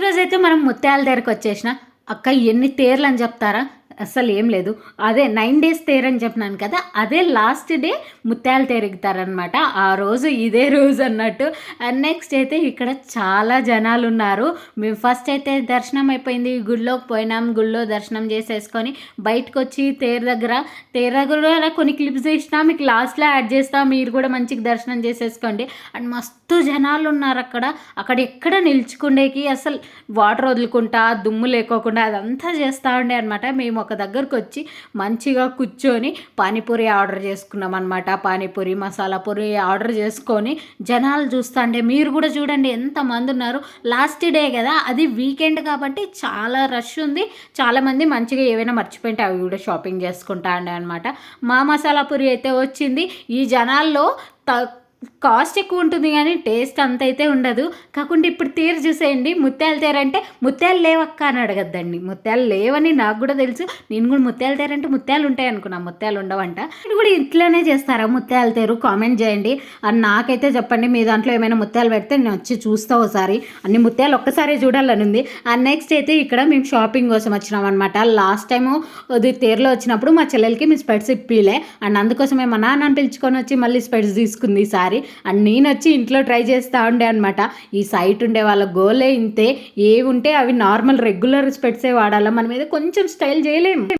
ఈరోజైతే మనం ముత్యాల దగ్గరికి వచ్చేసిన. అక్క ఎన్ని తేర్లు అని చెప్తారా? అసలు ఏం లేదు. అదే 9 డేస్ తేరు అని చెప్పినాను కదా, అదే లాస్ట్ డే ముత్యాలు తేరుగుతారనమాట. ఆ రోజు ఇదే రోజు అన్నట్టు. అండ్ నెక్స్ట్ అయితే ఇక్కడ చాలా జనాలు ఉన్నారు. మేము ఫస్ట్ అయితే దర్శనం అయిపోయింది, గుడిలోకి పోయినాం. గుడిలో దర్శనం చేసేసుకొని బయటకు వచ్చి తేరు దగ్గర కొన్ని క్లిప్స్ తీసినా, మీకు లాస్ట్లో యాడ్ చేస్తా, మీరు కూడా మంచిగా దర్శనం చేసేసుకోండి. అండ్ మస్తు జనాలు ఉన్నారు అక్కడ ఎక్కడ నిల్చుకుండేకి అసలు వాటర్ వదులుకుంటా, దుమ్ము లేకోకుండా అదంతా చేస్తూ ఉండే అనమాట. మేము ఒక దగ్గరకు వచ్చి మంచిగా కూర్చొని పానీపూరి ఆర్డర్ చేసుకున్నాం అనమాట. పానీపూరి, మసాలా పూరి ఆర్డర్ చేసుకొని జనాలు చూస్తుండే. మీరు కూడా చూడండి ఎంతమంది ఉన్నారు. లాస్ట్ డే కదా, అది వీకెండ్ కాబట్టి చాలా రష్ ఉంది. చాలామంది మంచిగా ఏవైనా మర్చిపోయింటే అవి కూడా షాపింగ్ చేసుకుంటా ఉండే అనమాట. మా మసాలా పూరి అయితే వచ్చింది. ఈ జనాల్లో కాస్ట్ ఎక్కువ ఉంటుంది కానీ టేస్ట్ అంత అయితే ఉండదు. కాకుండా ఇప్పుడు తేరు చూసేయండి. ముత్యాల తేరు అంటే ముత్యాలు లేవక్క అని అడగద్దండి. ముత్యాలు లేవని నాకు కూడా తెలుసు. నేను కూడా ముత్యాల తేరు అంటే ముత్యాలు ఉంటాయి అనుకున్నా, ముత్యాలు ఉండవంట. ఇది కూడా ఇట్లనే చేస్తారా ముత్యాల తేరు? కామెంట్ చేయండి. అని నాకైతే చెప్పండి. మీ దాంట్లో ఏమైనా ముత్యాలు పెడితే నేను వచ్చి చూస్తా ఒకసారి. అన్ని ముత్యాలు ఒక్కసారి చూడాలని ఉంది. అండ్ నెక్స్ట్ అయితే ఇక్కడ మేము షాపింగ్ కోసం వచ్చినాం అనమాట. లాస్ట్ టైము అది తేరులో వచ్చినప్పుడు మా చెల్లెలకి మీ స్పెట్స్ ఇప్పిలే. అండ్ అందుకోసమే మా నాన్నని పిలుచుకొని వచ్చి మళ్ళీ స్పెట్స్ తీసుకుంది ఈసారి. అండ్ నేను వచ్చి ఇంట్లో ట్రై చేస్తూ ఉండే అనమాట. ఈ సైట్ ఉండే వాళ్ళ గోలే ఇంతే. ఏవి ఉంటే అవి నార్మల్ రెగ్యులర్ స్పెట్సే వాడాలా, మన మీద కొంచెం స్టైల్ చేయలేము.